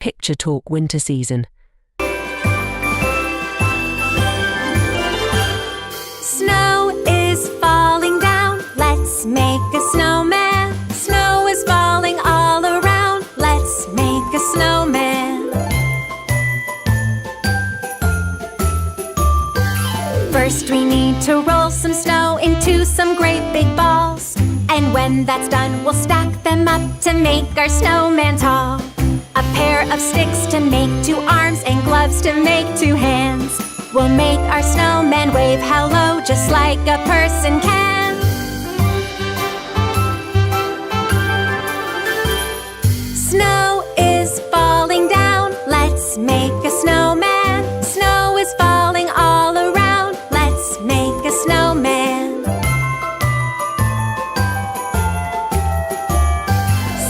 Picture Talk Winter Season. Snow is falling down, let's make a snowman. Snow is falling all around, let's make a snowman. First we need to roll some snow into some great big balls. And when that's done, we'll stack them up to make our snowman tall. A pair of sticks to make 2 arms and gloves to make 2 hands. We'll make our snowman wave hello just like a person can. Snow is falling down, let's make a snowman. Snow is falling all around, let's make a snowman.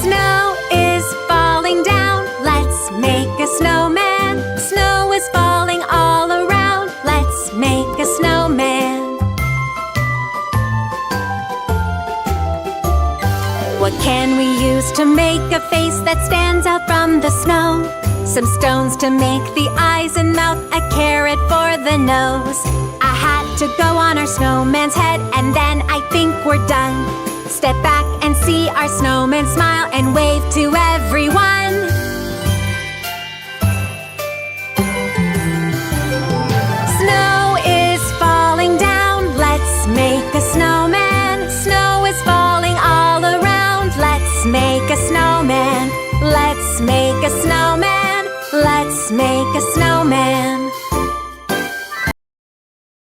Snow is falling down, let's make a snowman. Snow is falling all around, let's make a snowman. What can we use to make a face that stands out from the snow? Some stones to make the eyes and mouth, a carrot for the nose. A hat to go on our snowman's head, and then I think we're done. Step back and see our snowman smile and wave to everyone. Snow is falling down, let's make a snowman. Snow is falling all around, let's make a snowman. Let's make a snowman. Let's make a snowman.